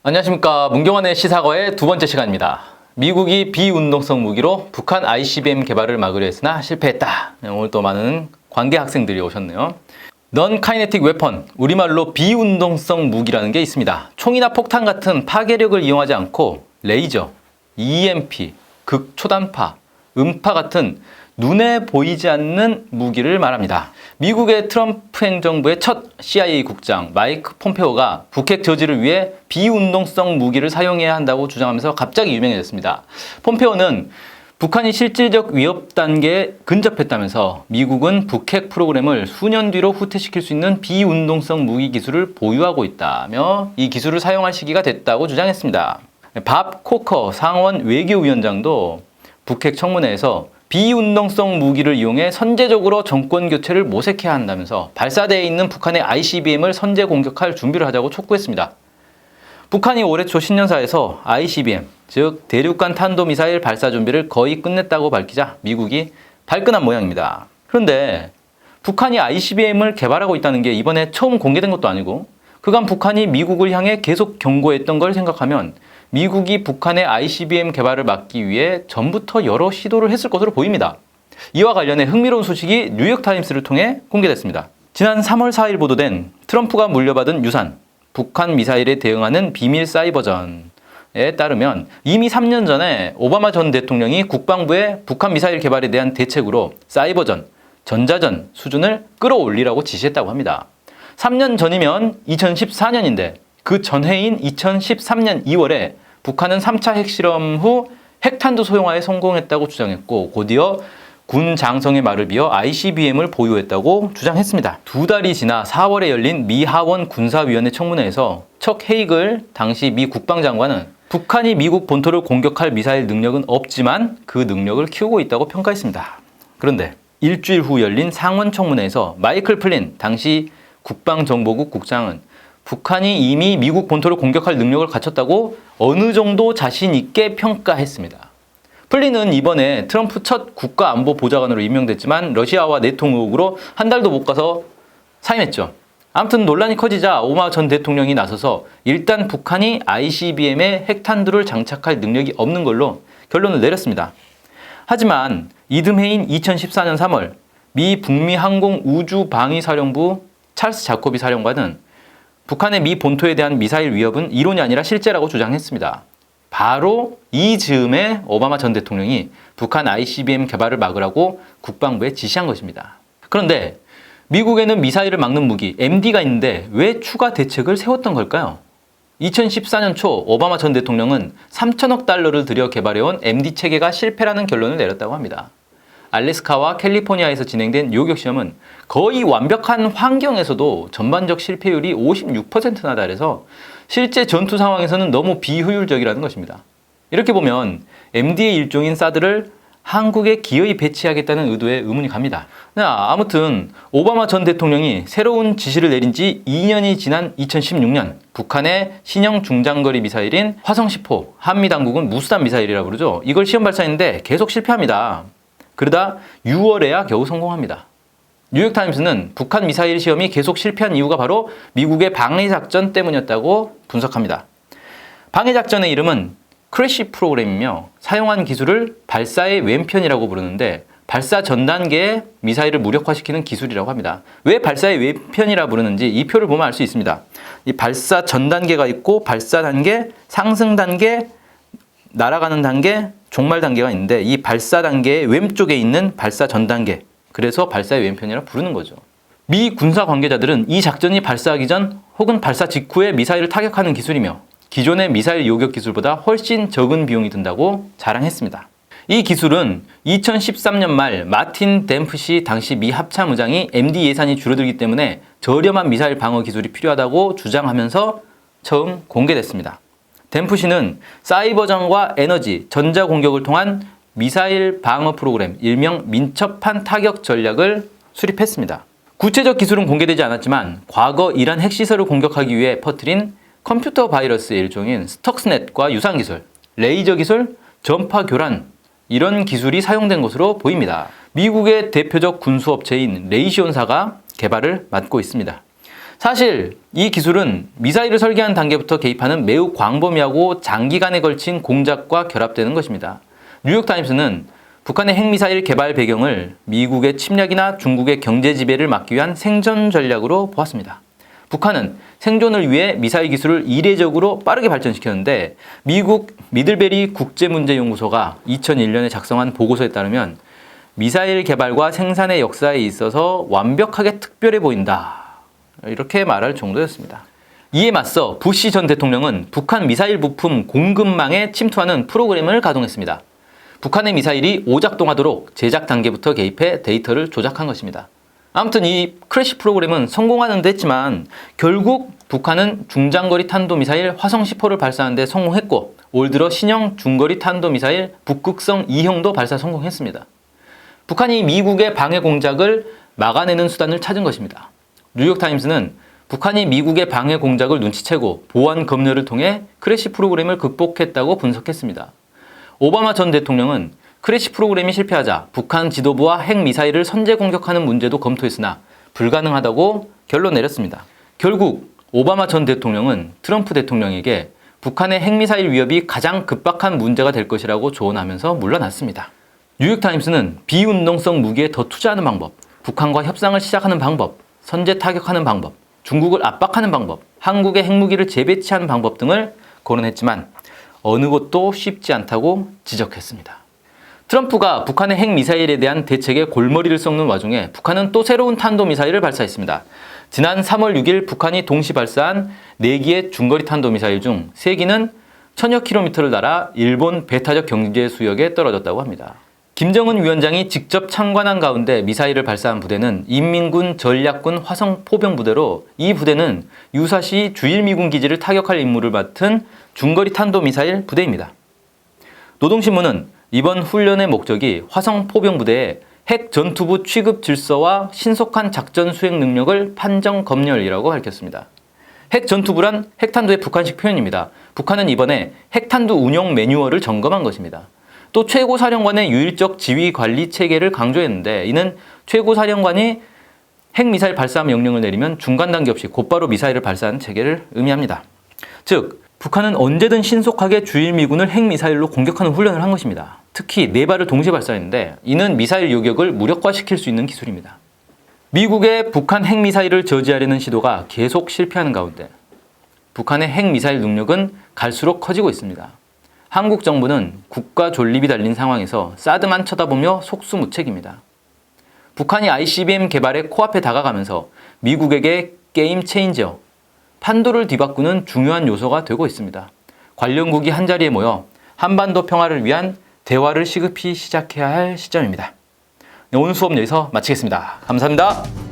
안녕하십니까. 문경환의 시사거의 두 번째 시간입니다. 미국이 비운동성 무기로 북한 ICBM 개발을 막으려 했으나 실패했다. 오늘 또 많은 관계 학생들이 오셨네요. Non-Kinetic Weapon, 우리말로 비운동성 무기라는 게 있습니다. 총이나 폭탄 같은 파괴력을 이용하지 않고 레이저, EMP, 극초단파, 음파 같은 눈에 보이지 않는 무기를 말합니다. 미국의 트럼프 행정부의 첫 CIA 국장 마이크 폼페오가 북핵 저지를 위해 비운동성 무기를 사용해야 한다고 주장하면서 갑자기 유명해졌습니다. 폼페오는 북한이 실질적 위협 단계에 근접했다면서 미국은 북핵 프로그램을 수년 뒤로 후퇴시킬 수 있는 비운동성 무기 기술을 보유하고 있다며 이 기술을 사용할 시기가 됐다고 주장했습니다. 밥 코커 상원 외교위원장도 북핵 청문회에서 비운동성 무기를 이용해 선제적으로 정권 교체를 모색해야 한다면서 발사대에 있는 북한의 ICBM을 선제 공격할 준비를 하자고 촉구했습니다. 북한이 올해 초 신년사에서 ICBM, 즉 대륙간 탄도미사일 발사 준비를 거의 끝냈다고 밝히자 미국이 발끈한 모양입니다. 그런데 북한이 ICBM을 개발하고 있다는 게 이번에 처음 공개된 것도 아니고 그간 북한이 미국을 향해 계속 경고했던 걸 생각하면 미국이 북한의 ICBM 개발을 막기 위해 전부터 여러 시도를 했을 것으로 보입니다. 이와 관련해 흥미로운 소식이 뉴욕타임스를 통해 공개됐습니다. 지난 3월 4일 보도된 트럼프가 물려받은 유산, 북한 미사일에 대응하는 비밀 사이버전에 따르면 이미 3년 전에 오바마 전 대통령이 국방부에 북한 미사일 개발에 대한 대책으로 사이버전, 전자전 수준을 끌어올리라고 지시했다고 합니다. 3년 전이면 2014년인데 그 전해인 2013년 2월에 북한은 3차 핵실험 후 핵탄두 소형화에 성공했다고 주장했고 곧이어 군 장성의 말을 비어 ICBM을 보유했다고 주장했습니다. 두 달이 지나 4월에 열린 미 하원 군사위원회 청문회에서 척 헤이글 당시 미 국방장관은 북한이 미국 본토를 공격할 미사일 능력은 없지만 그 능력을 키우고 있다고 평가했습니다. 그런데 일주일 후 열린 상원 청문회에서 마이클 플린 당시 국방정보국 국장은 북한이 이미 미국 본토를 공격할 능력을 갖췄다고 어느 정도 자신 있게 평가했습니다. 플린은 이번에 트럼프 첫 국가안보보좌관으로 임명됐지만 러시아와 내통 의혹으로 한 달도 못 가서 사임했죠. 아무튼 논란이 커지자 오바마 전 대통령이 나서서 일단 북한이 ICBM에 핵탄두를 장착할 능력이 없는 걸로 결론을 내렸습니다. 하지만 이듬해인 2014년 3월 미 북미 항공우주방위사령부 찰스 자코비 사령관은 북한의 미 본토에 대한 미사일 위협은 이론이 아니라 실제라고 주장했습니다. 바로 이 즈음에 오바마 전 대통령이 북한 ICBM 개발을 막으라고 국방부에 지시한 것입니다. 그런데 미국에는 미사일을 막는 무기 MD가 있는데 왜 추가 대책을 세웠던 걸까요? 2014년 초 오바마 전 대통령은 3천억 달러를 들여 개발해온 MD 체계가 실패라는 결론을 내렸다고 합니다. 알래스카와 캘리포니아에서 진행된 요격 시험은 거의 완벽한 환경에서도 전반적 실패율이 56%나 달해서 실제 전투 상황에서는 너무 비효율적이라는 것입니다. 이렇게 보면 MD의 일종인 사드를 한국에 기어이 배치하겠다는 의도에 의문이 갑니다. 아무튼 오바마 전 대통령이 새로운 지시를 내린 지 2년이 지난 2016년 북한의 신형 중장거리 미사일인 화성 10호, 한미 당국은 무수단 미사일이라고 부르죠. 이걸 시험 발사했는데 계속 실패합니다. 그러다 6월에야 겨우 성공합니다. 뉴욕타임스는 북한 미사일 시험이 계속 실패한 이유가 바로 미국의 방해작전 때문이었다고 분석합니다. 방해작전의 이름은 크래시 프로그램이며 사용한 기술을 발사의 왼편이라고 부르는데 발사 전 단계에 미사일을 무력화시키는 기술이라고 합니다. 왜 발사의 왼편이라 부르는지 이 표를 보면 알 수 있습니다. 이 발사 전 단계가 있고 발사 단계, 상승 단계, 날아가는 단계, 종말 단계가 있는데 이 발사 단계의 왼쪽에 있는 발사 전 단계, 그래서 발사의 왼편이라 부르는 거죠. 미 군사 관계자들은 이 작전이 발사하기 전 혹은 발사 직후에 미사일을 타격하는 기술이며 기존의 미사일 요격 기술보다 훨씬 적은 비용이 든다고 자랑했습니다. 이 기술은 2013년 말 마틴 댐프시 당시 미 합참의장이 MD 예산이 줄어들기 때문에 저렴한 미사일 방어 기술이 필요하다고 주장하면서 처음 공개됐습니다. 댐프시는 사이버전과 에너지, 전자공격을 통한 미사일 방어 프로그램, 일명 민첩한 타격 전략을 수립했습니다. 구체적 기술은 공개되지 않았지만 과거 이란 핵시설을 공격하기 위해 퍼뜨린 컴퓨터 바이러스의 일종인 스톡스넷과 유사한 기술, 레이저 기술, 전파 교란 이런 기술이 사용된 것으로 보입니다. 미국의 대표적 군수업체인 레이시온사가 개발을 맡고 있습니다. 사실 이 기술은 미사일을 설계하는 단계부터 개입하는 매우 광범위하고 장기간에 걸친 공작과 결합되는 것입니다. 뉴욕타임스는 북한의 핵미사일 개발 배경을 미국의 침략이나 중국의 경제 지배를 막기 위한 생존 전략으로 보았습니다. 북한은 생존을 위해 미사일 기술을 이례적으로 빠르게 발전시켰는데 미국 미들베리 국제문제연구소가 2001년에 작성한 보고서에 따르면 미사일 개발과 생산의 역사에 있어서 완벽하게 특별해 보인다. 이렇게 말할 정도였습니다. 이에 맞서 부시 전 대통령은 북한 미사일 부품 공급망에 침투하는 프로그램을 가동했습니다. 북한의 미사일이 오작동하도록 제작 단계부터 개입해 데이터를 조작한 것입니다. 아무튼 이 크래시 프로그램은 성공하는 데 했지만 결국 북한은 중장거리 탄도미사일 화성 10호를 발사하는 데 성공했고 올 들어 신형 중거리 탄도미사일 북극성 2형도 발사 성공했습니다. 북한이 미국의 방해 공작을 막아내는 수단을 찾은 것입니다. 뉴욕타임스는 북한이 미국의 방해 공작을 눈치채고 보안 검열을 통해 크래시 프로그램을 극복했다고 분석했습니다. 오바마 전 대통령은 크래시 프로그램이 실패하자 북한 지도부와 핵미사일을 선제 공격하는 문제도 검토했으나 불가능하다고 결론 내렸습니다. 결국 오바마 전 대통령은 트럼프 대통령에게 북한의 핵미사일 위협이 가장 급박한 문제가 될 것이라고 조언하면서 물러났습니다. 뉴욕타임스는 비운동성 무기에 더 투자하는 방법, 북한과 협상을 시작하는 방법, 선제 타격하는 방법, 중국을 압박하는 방법, 한국의 핵무기를 재배치하는 방법 등을 거론했지만 어느 것도 쉽지 않다고 지적했습니다. 트럼프가 북한의 핵미사일에 대한 대책에 골머리를 썩는 와중에 북한은 또 새로운 탄도미사일을 발사했습니다. 지난 3월 6일 북한이 동시 발사한 4기의 중거리 탄도미사일 중 3기는 천여 킬로미터를 날아 일본 배타적 경제 수역에 떨어졌다고 합니다. 김정은 위원장이 직접 참관한 가운데 미사일을 발사한 부대는 인민군 전략군 화성 포병부대로 이 부대는 유사시 주일미군 기지를 타격할 임무를 맡은 중거리 탄도미사일 부대입니다. 노동신문은 이번 훈련의 목적이 화성 포병부대의 핵 전투부 취급 질서와 신속한 작전 수행 능력을 판정 검열이라고 밝혔습니다. 핵 전투부란 핵탄두의 북한식 표현입니다. 북한은 이번에 핵탄두 운용 매뉴얼을 점검한 것입니다. 또 최고사령관의 유일적 지휘 관리 체계를 강조했는데 이는 최고사령관이 핵미사일 발사 명령을 내리면 중간 단계 없이 곧바로 미사일을 발사하는 체계를 의미합니다. 즉 북한은 언제든 신속하게 주일미군을 핵미사일로 공격하는 훈련을 한 것입니다. 특히 4발을 동시에 발사했는데 이는 미사일 요격을 무력화시킬 수 있는 기술입니다. 미국의 북한 핵미사일을 저지하려는 시도가 계속 실패하는 가운데 북한의 핵미사일 능력은 갈수록 커지고 있습니다. 한국 정부는 국가 존립이 달린 상황에서 사드만 쳐다보며 속수무책입니다. 북한이 ICBM 개발의 코앞에 다가가면서 미국에게 게임 체인저, 판도를 뒤바꾸는 중요한 요소가 되고 있습니다. 관련국이 한자리에 모여 한반도 평화를 위한 대화를 시급히 시작해야 할 시점입니다. 네, 오늘 수업 여기서 마치겠습니다. 감사합니다.